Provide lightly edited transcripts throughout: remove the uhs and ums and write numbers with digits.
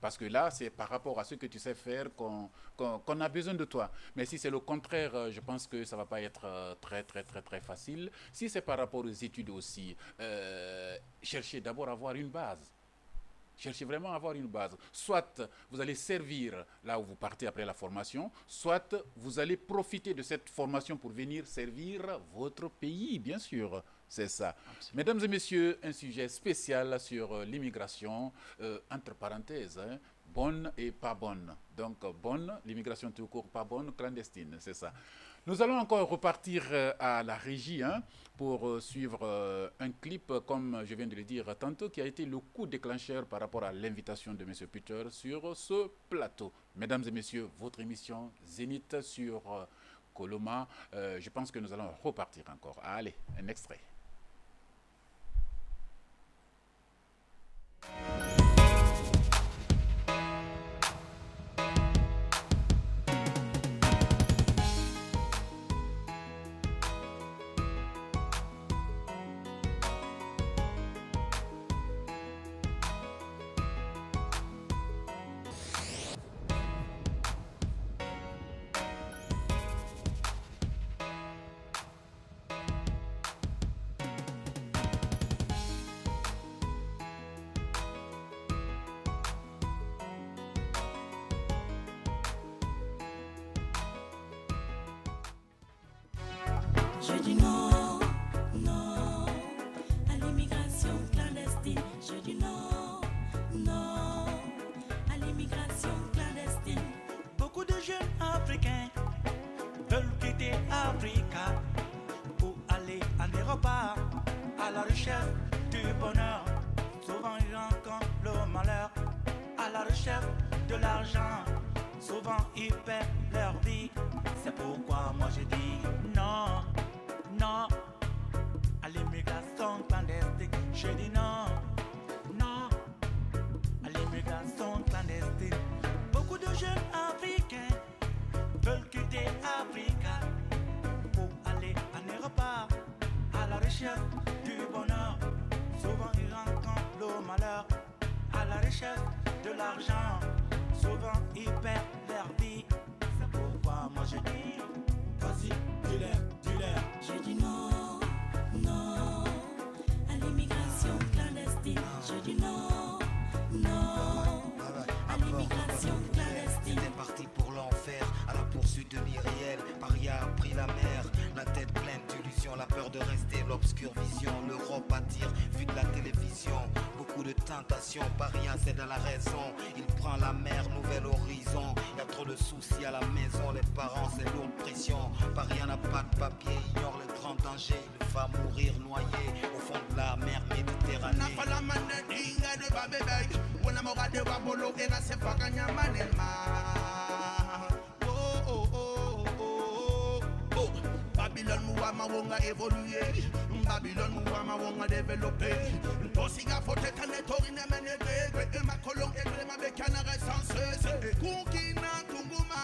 Parce que là, c'est par rapport à ce que tu sais faire qu'on a besoin de toi. Mais si c'est le contraire, je pense que ça ne va pas être très, très, très, très facile. Si c'est par rapport aux études aussi, cherchez d'abord à avoir une base. Cherchez vraiment à avoir une base. Soit vous allez servir là où vous partez après la formation, soit vous allez profiter de cette formation pour venir servir votre pays, bien sûr. C'est ça. Absolument. Mesdames et messieurs, un sujet spécial sur l'immigration, entre parenthèses, hein, bonne et pas bonne. Donc bonne, l'immigration tout court, pas bonne, clandestine, c'est ça. Nous allons encore repartir à la régie hein, pour suivre un clip, comme je viens de le dire tantôt, qui a été le coup déclencheur par rapport à l'invitation de M. Peter sur ce plateau. Mesdames et messieurs, votre émission Zénith sur Coloma, je pense que nous allons repartir encore. Allez, un extrait. Je dis non, non à l'immigration clandestine. Je dis non, non à l'immigration clandestine. Beaucoup de jeunes Africains veulent quitter Africa pour aller en Europe à la recherche du bonheur. Souvent ils rencontrent le malheur à la recherche de l'argent. Souvent ils perdent leur vie. C'est pourquoi moi je dis non, non à l'immigration clandestine. Je dis non, non à l'immigration clandestine. Beaucoup de jeunes Africains veulent quitter Africa pour aller en Europe à la recherche du bonheur. Souvent ils rencontrent le malheur à la recherche de l'argent. Souvent ils perdent leur vie. C'est pourquoi moi je dis vas-y, dis-leur, dis-leur. Je dis non, non à l'immigration clandestine. Je dis non, non à l'immigration clandestine. C'était parti pour l'enfer, à la poursuite de l'irréel. Paria a pris la mer, la tête pleine d'illusions, la peur de rester, l'obscure vision. L'Europe attire, vue de la télévision. Beaucoup de tentations, Paria c'est dans la raison. Il prend la mer, nouvel horizon. Y a trop de soucis à la maison, les parents c'est lourde pression. Paria n'a pas de papier, ignore le grand danger. Il va mourir noyé au fond de la mer Méditerranée. Babylon muwama wonga évoluer, Babylon muwama wonga développer. Posiga fote kane torine menege, ma kolon egrema bekana recense. Kunkina tunguma,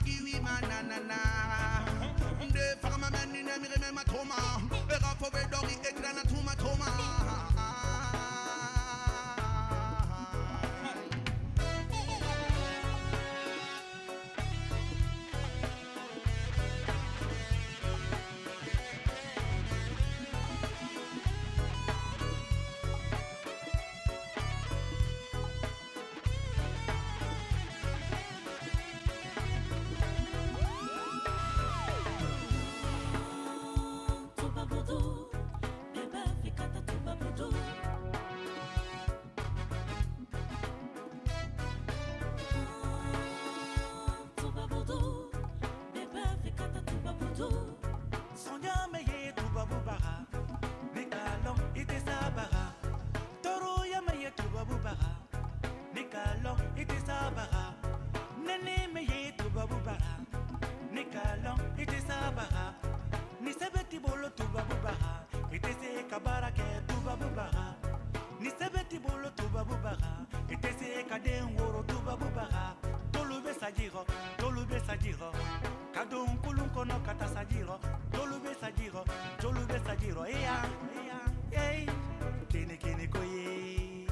iwi manana. De farma menine mireme matoma, era fove dori egrana tuma toma. Tuba voodoo, bébé fikata tuba voodoo. Tuba voodoo, bébé fikata tuba voodoo. Sonia meye tuba bubara, Nikalon ite sabara. Toro ya meye tuba bubara, Nikalon ite sabara. Nene meye tuba bubara, Nikalon ite sabara. Ni sebeti bolo tuba bubara, ite se kabara ke tuba bubara. Ni sebeti bolo tuba bubara, ite se kaden woro tuba bubara. Tolube sajiro, kadon kulun kono kata sajiro. Tolube sajiro, eya, ey, kene koye.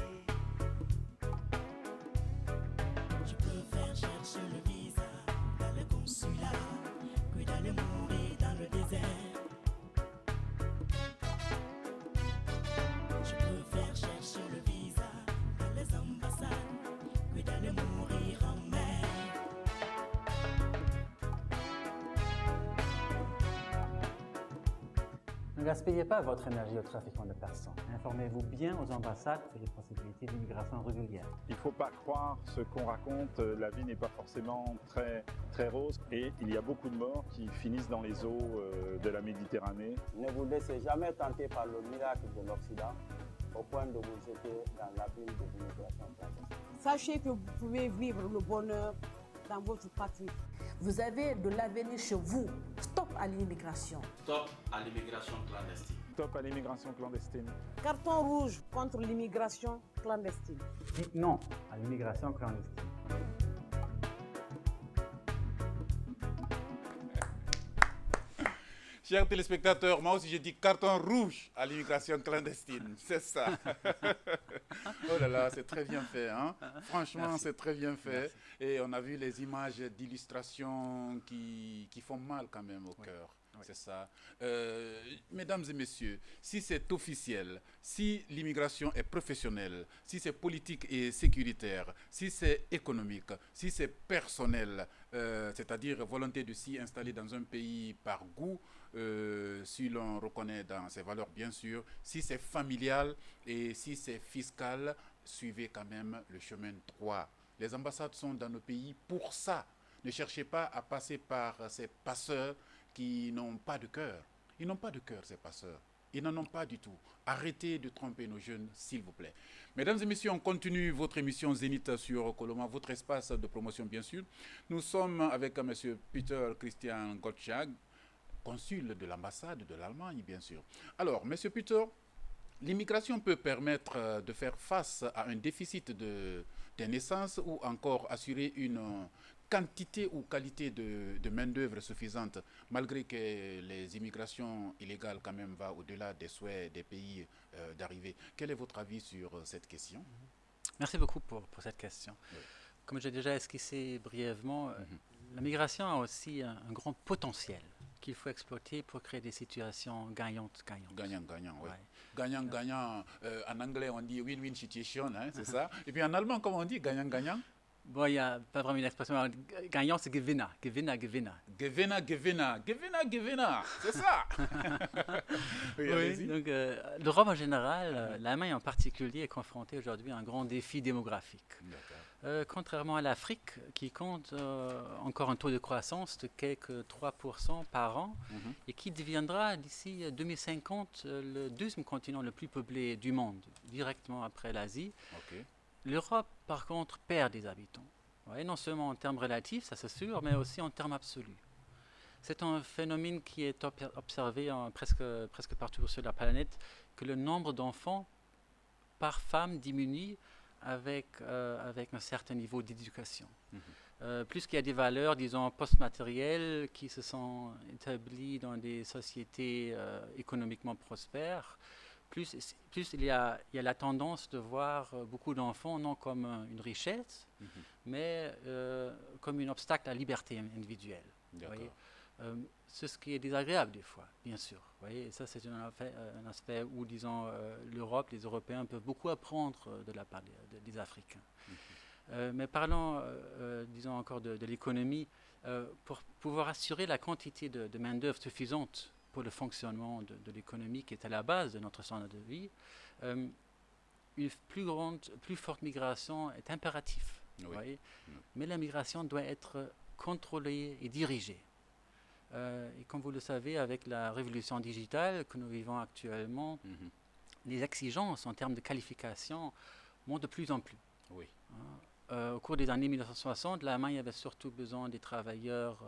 Ne gaspillez pas votre énergie au trafiquant de personnes. Informez-vous bien aux ambassades sur les possibilités d'immigration régulière. Il ne faut pas croire ce qu'on raconte, la vie n'est pas forcément très, très rose et il y a beaucoup de morts qui finissent dans les eaux de la Méditerranée. Ne vous laissez jamais tenter par le miracle de l'Occident au point de vous jeter dans l'abîme de l'immigration clandestine. Sachez que vous pouvez vivre le bonheur dans votre patrie. Vous avez de l'avenir chez vous. Stop à l'immigration. Stop à l'immigration clandestine. Stop à l'immigration clandestine. Carton rouge contre l'immigration clandestine. Dites non à l'immigration clandestine. Chers téléspectateurs, moi aussi j'ai dit carton rouge à l'immigration clandestine, c'est ça. Oh là là, c'est très bien fait, hein? Franchement, c'est très bien fait. Merci. Et on a vu les images d'illustration qui font mal quand même au cœur. Oui. C'est ça. Mesdames et messieurs, si c'est officiel, si l'immigration est professionnelle, si c'est politique et sécuritaire, si c'est économique, si c'est personnel, c'est-à-dire volonté de s'y installer dans un pays par goût, si l'on reconnaît dans ses valeurs bien sûr, si c'est familial et si c'est fiscal, suivez quand même le chemin droit. Les ambassades sont dans nos pays pour ça. Ne cherchez pas à passer par ces passeurs qui n'ont pas de cœur. Ils n'ont pas de cœur, ces passeurs. Ils n'en ont pas du tout. Arrêtez de tromper nos jeunes, s'il vous plaît. Mesdames et messieurs, on continue votre émission Zénith sur Coloma, votre espace de promotion, bien sûr. Nous sommes avec M. Peter Christian Gottschalk, consul de l'ambassade de l'Allemagne, bien sûr. Alors, M. Peter, l'immigration peut permettre de faire face à un déficit de naissances ou encore assurer une quantité ou qualité de main-d'œuvre suffisante, malgré que les immigrations illégales quand même vont au-delà des souhaits des pays d'arrivée. Quel est votre avis sur cette question? Merci beaucoup pour cette question. Oui. Comme j'ai déjà esquissé brièvement, la migration a aussi un grand potentiel qu'il faut exploiter pour créer des situations gagnantes-gagnantes. Gagnant-gagnant, oui. Ouais. Gagnant-gagnant, en anglais on dit win-win situation, hein, c'est ça. Et puis en allemand, comment on dit gagnant-gagnant? Bon, il n'y a pas vraiment une expression. Gagnant, c'est Gewinner. Gewinner, Gewinner. Gewinner, Gewinner. Gewinner, Gewinner. C'est ça. Oui, allez-y. Donc, l'Europe en général, l'Allemagne en particulier, est confrontée aujourd'hui à un grand défi démographique. D'accord. Contrairement à l'Afrique, qui compte encore un taux de croissance de quelques 3% par an, et qui deviendra d'ici 2050 le deuxième continent le plus peuplé du monde, directement après l'Asie. Ok. L'Europe, par contre, perd des habitants. Ouais, non seulement en termes relatifs, ça c'est sûr, mais aussi en termes absolus. C'est un phénomène qui est observé presque partout sur la planète, que le nombre d'enfants par femme diminue avec un certain niveau d'éducation. Plus qu'il y a des valeurs, disons, post-matérielles qui se sont établies dans des sociétés économiquement prospères, plus il y a la tendance de voir beaucoup d'enfants non comme une richesse, mais comme un obstacle à la liberté individuelle. D'accord. C'est ce qui est désagréable des fois, bien sûr. Et ça, c'est un aspect où, disons, l'Europe, les Européens peuvent beaucoup apprendre de la part des Africains. Mais parlons, disons encore de l'économie, pour pouvoir assurer la quantité de main-d'œuvre suffisante pour le fonctionnement de l'économie qui est à la base de notre standard de vie, une plus forte migration est impérative. Oui. Mais la migration doit être contrôlée et dirigée. Et comme vous le savez, avec la révolution digitale que nous vivons actuellement, les exigences en termes de qualification montent de plus en plus. Oui. Au cours des années 1960, l'Allemagne avait surtout besoin des travailleurs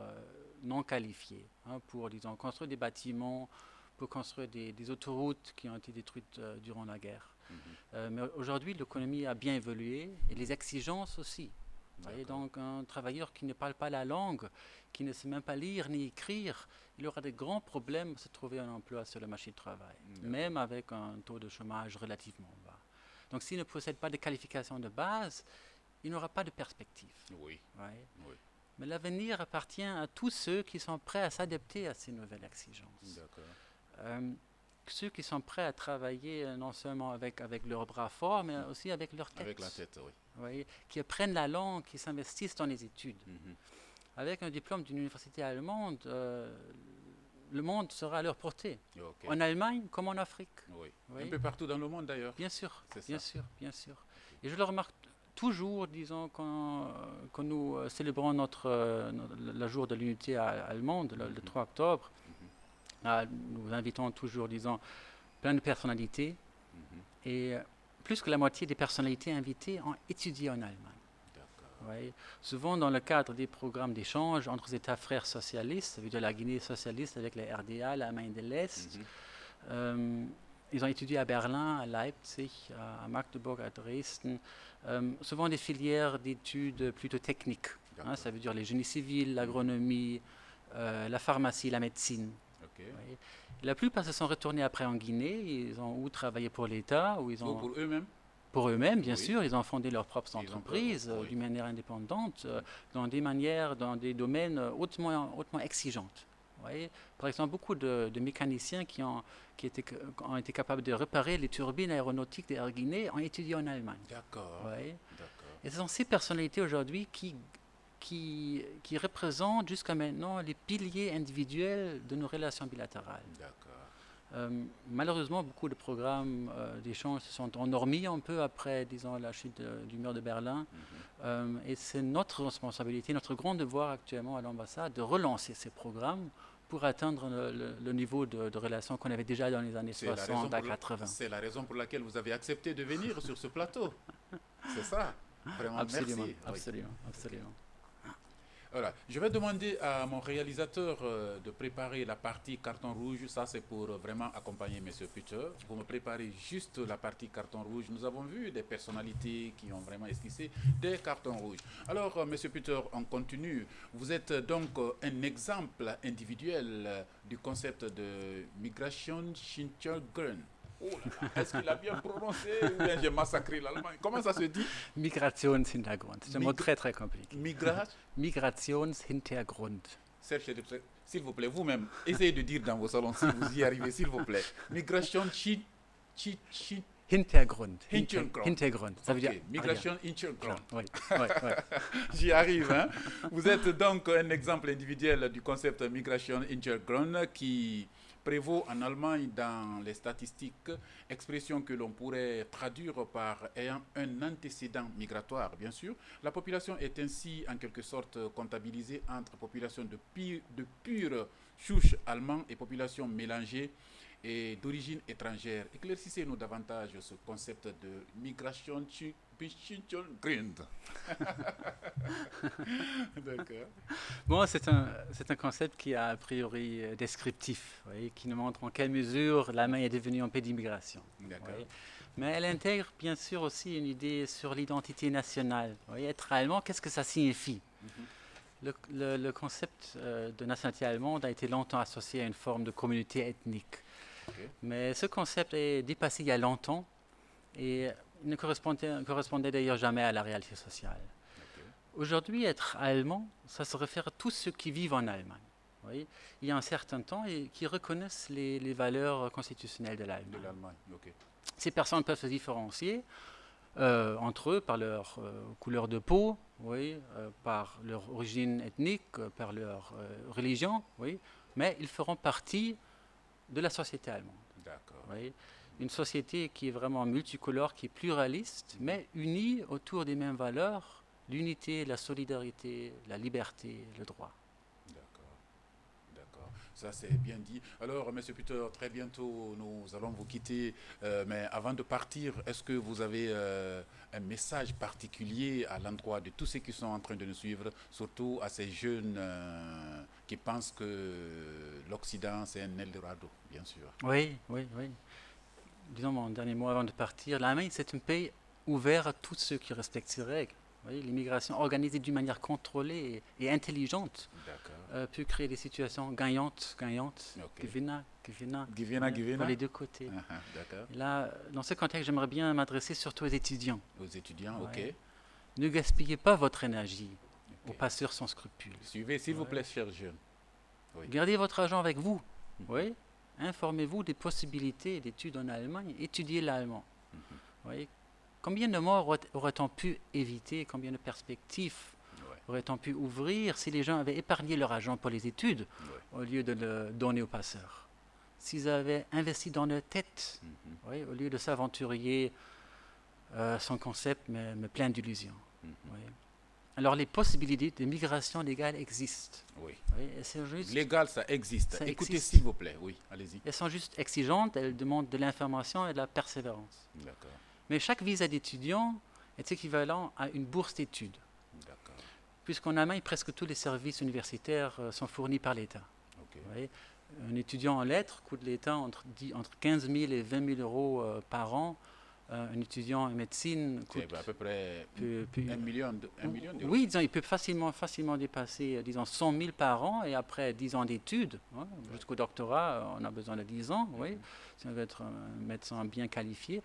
non qualifiés pour, disons, construire des bâtiments, pour construire des autoroutes qui ont été détruites durant la guerre. Mais aujourd'hui, l'économie a bien évolué et les exigences aussi. Et donc, un travailleur qui ne parle pas la langue, qui ne sait même pas lire ni écrire, il aura de grands problèmes à se trouver un emploi sur le marché du travail, même avec un taux de chômage relativement bas. Donc, s'il ne possède pas de qualification de base, il n'aura pas de perspective. Oui. Oui. Mais l'avenir appartient à tous ceux qui sont prêts à s'adapter à ces nouvelles exigences. D'accord. Ceux qui sont prêts à travailler non seulement avec leurs bras forts, mais aussi avec leur tête. Avec la tête, oui. Oui, qui apprennent la langue, qui s'investissent dans les études. Avec un diplôme d'une université allemande, le monde sera à leur portée. Ok. En Allemagne comme en Afrique. Oui. Oui. Un peu partout dans le monde d'ailleurs. Bien sûr, C'est bien ça. sûr, bien sûr. Et je le remarque toujours, disons, quand nous célébrons le jour de l'unité allemande, le 3 octobre. Là, nous invitons toujours, disons, plein de personnalités. Et plus que la moitié des personnalités invitées ont étudié en Allemagne. Oui. Souvent dans le cadre des programmes d'échange entre les États frères socialistes, ça veut dire la Guinée socialiste avec la RDA, l'Allemagne de l'Est. Ils ont étudié à Berlin, à Leipzig, à Magdeburg, à Dresden. Souvent des filières d'études plutôt techniques. Hein, ça veut dire les génies civils, l'agronomie, la pharmacie, la médecine. Ok. Oui. La plupart se sont retournés après en Guinée. Ils ont ou travaillé pour l'État, ou ils ont... Pour eux-mêmes. Pour eux-mêmes, bien Oui. sûr, ils ont fondé leurs propres Ils ont entreprises oui. d'une manière indépendante, dans des domaines hautement exigeantes. Vous voyez. Par exemple, beaucoup de mécaniciens qui ont été capables de réparer les turbines aéronautiques des Air Guinée ont étudié en Allemagne. D'accord. Vous voyez. D'accord. Et ce sont ces personnalités aujourd'hui qui représentent jusqu'à maintenant les piliers individuels de nos relations bilatérales. D'accord. Malheureusement, beaucoup de programmes d'échange se sont endormis un peu après, disons, la chute du mur de Berlin. Et c'est notre responsabilité, notre grand devoir actuellement à l'ambassade de relancer ces programmes pour atteindre le niveau de relation qu'on avait déjà dans les années 60 à 80. C'est la raison pour laquelle vous avez accepté de venir sur ce plateau. C'est ça. Vraiment, Absolument, merci. absolument, Oui. absolument. Voilà. Je vais demander à mon réalisateur de préparer la partie carton rouge. Ça, c'est pour vraiment accompagner M. Peter. Vous me préparez juste la partie carton rouge. Nous avons vu des personnalités qui ont vraiment esquissé des cartons rouges. Alors, M. Peter, on continue. Vous êtes donc un exemple individuel du concept de migration Hintergrund. Oh là là, est-ce qu'il a bien prononcé ou bien j'ai massacré l'allemand? Comment ça se dit? Migrationshintergrund. C'est un mot très très compliqué. Migrationshintergrund. S'il vous plaît, vous-même, essayez de dire dans vos salons si vous y arrivez, s'il vous plaît. Migration Hintergrund. Hintergrund. Hintergrund. Ça veut dire Migration Hintergrund. Oui, oui, oui. J'y arrive. Hein? Vous êtes donc un exemple individuel du concept Migration Hintergrund qui prévaut en Allemagne dans les statistiques, expression que l'on pourrait traduire par ayant un antécédent migratoire, bien sûr. La population est ainsi en quelque sorte comptabilisée entre population de pure souche allemande et population mélangée et d'origine étrangère. Éclaircissez-nous davantage ce concept de migration Hintergrund. D'accord. Bon, c'est un concept qui est a priori descriptif, vous voyez, qui nous montre en quelle mesure l'Allemagne est devenue un pays d'immigration. D'accord. Mais elle intègre bien sûr aussi une idée sur l'identité nationale. Vous voyez, être allemand, qu'est-ce que ça signifie? Le concept de nationalité allemande a été longtemps associé à une forme de communauté ethnique. Okay. Mais ce concept est dépassé il y a longtemps et ne correspondait d'ailleurs jamais à la réalité sociale. Okay. Aujourd'hui, être allemand, ça se réfère à tous ceux qui vivent en Allemagne. Vous voyez, il y a un certain temps et qui reconnaissent les valeurs constitutionnelles de l'Allemagne. Okay. Ces personnes peuvent se différencier entre eux par leur couleur de peau, oui, par leur origine ethnique, par leur religion, oui, mais ils feront partie de la société allemande. D'accord. Oui. Une société qui est vraiment multicolore, qui est pluraliste, mais unie autour des mêmes valeurs, l'unité, la solidarité, la liberté, le droit. D'accord. D'accord. Ça, c'est bien dit. Alors, M. Peter, très bientôt, nous allons vous quitter. Mais avant de partir, est-ce que vous avez un message particulier à l'endroit de tous ceux qui sont en train de nous suivre, surtout à ces jeunes qui pensent que l'Occident, c'est un Eldorado, bien sûr? Oui, oui, oui. Disons mon dernier mot avant de partir. L'Allemagne, c'est un pays ouvert à tous ceux qui respectent ses règles. L'immigration organisée d'une manière contrôlée et intelligente peut créer des situations gagnantes, Okay. Gewinner, Gewinner. pour les deux côtés. D'accord. Et là, dans ce contexte, j'aimerais bien m'adresser surtout aux étudiants. Aux étudiants, Ouais. Ne gaspillez pas votre énergie aux passeurs sans scrupules. Suivez, s'il vous plaît, chers jeunes. Oui. Gardez votre argent avec vous. Oui. Informez-vous des possibilités d'études en Allemagne. Étudiez l'allemand. Voyez, combien de morts aurait-on pu éviter? Combien de perspectives aurait-on pu ouvrir si les gens avaient épargné leur argent pour les études au lieu de le donner aux passeurs? S'ils avaient investi dans leur tête, oui, au lieu de s'aventurier sans concept, mais plein d'illusions. Oui. Alors les possibilités de migration légale existent. Oui. Oui, et c'est juste, Légal, ça existe. ça Écoutez, existe. s'il vous plaît. Oui, allez-y. Elles sont juste exigeantes, elles demandent de l'information et de la persévérance. D'accord. Mais chaque visa d'étudiant est équivalent à une bourse d'études. D'accord. Puisqu'en Allemagne, presque tous les services universitaires sont fournis par l'État. Ok. Vous voyez, un étudiant en lettres coûte l'État entre 15 000 et 20 000 euros par an. Un étudiant en médecine coûte C'est à peu près peut- 1 million d'euros. oui, disons, il peut facilement dépasser, disons, 100 000 par an, et après 10 ans d'études, hein, jusqu'au doctorat, on a besoin de 10 ans, oui, si on veut être un médecin bien qualifié.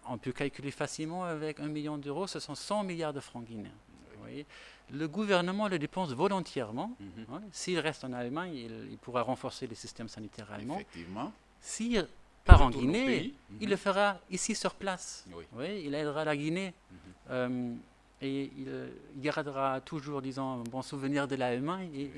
On peut calculer facilement avec 1 million d'euros, ce sont 100 milliards de francs guinéens. Vous voyez. Le gouvernement le dépense volontairement. Hein. S'il reste en Allemagne, il pourra renforcer les systèmes sanitaires allemands. Effectivement. S'il part en retourne au Guinée, pays. il le fera ici sur place. Oui. Oui, il aidera la Guinée. Et il gardera toujours, disons, un bon souvenir de l'Allemagne.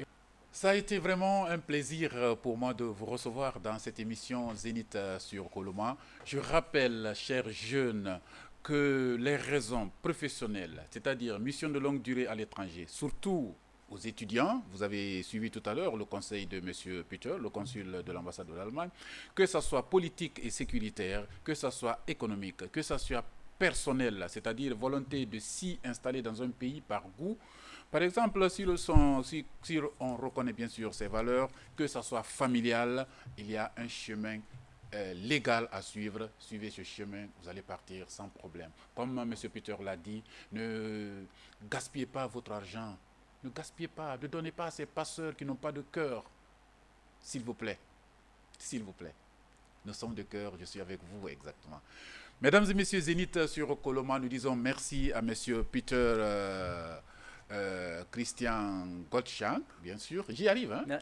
Ça a été vraiment un plaisir pour moi de vous recevoir dans cette émission Zénith sur Coloma. Je rappelle, chers jeunes, que les raisons professionnelles, c'est-à-dire mission de longue durée à l'étranger, surtout aux étudiants, vous avez suivi tout à l'heure le conseil de M. Peter, le consul de l'ambassade de l'Allemagne, que ce soit politique et sécuritaire, que ce soit économique, que ce soit personnel, c'est-à-dire volonté de s'y installer dans un pays par goût. Par exemple, si on reconnaît bien sûr ces valeurs, que ce soit familial, il y a un chemin légal à suivre. Suivez ce chemin, vous allez partir sans problème. Comme M. Peter l'a dit, ne gaspillez pas votre argent. Ne gaspillez pas, ne donnez pas à ces passeurs qui n'ont pas de cœur. S'il vous plaît. S'il vous plaît. Nous sommes de cœur, je suis avec vous exactement. Mesdames et messieurs, Zénith sur Coloma, nous disons merci à M. Peter Christian Gottschalk, bien sûr. J'y arrive, hein?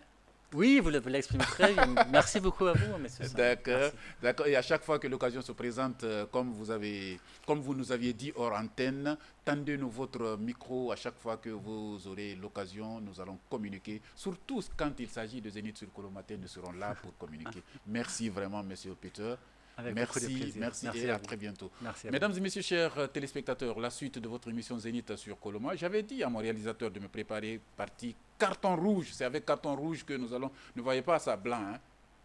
Oui, vous l'exprimez très bien. Merci beaucoup à vous, M. D'accord, d'accord. Et à chaque fois que l'occasion se présente, comme vous nous aviez dit hors antenne, tendez-nous votre micro à chaque fois que vous aurez l'occasion. Nous allons communiquer. Surtout quand il s'agit de Zénith sur Coloma, nous serons là pour communiquer. Merci vraiment, M. Peter. Avec beaucoup de plaisir. Merci et à très bientôt. Merci à Mesdames et messieurs, chers téléspectateurs, la suite de votre émission Zénith sur Coloma. J'avais dit à mon réalisateur de me préparer partie carton rouge. C'est avec carton rouge que nous allons... Ne voyez pas ça blanc, hein?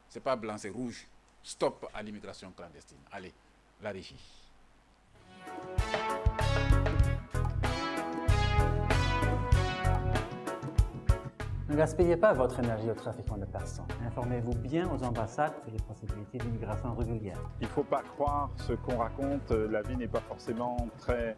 C'est pas blanc, c'est rouge. Stop à l'immigration clandestine. Allez, la régie. Ne gaspillez pas votre énergie au trafiquant de personnes. Informez-vous bien aux ambassades sur les possibilités d'immigration régulière. Il ne faut pas croire ce qu'on raconte, la vie n'est pas forcément très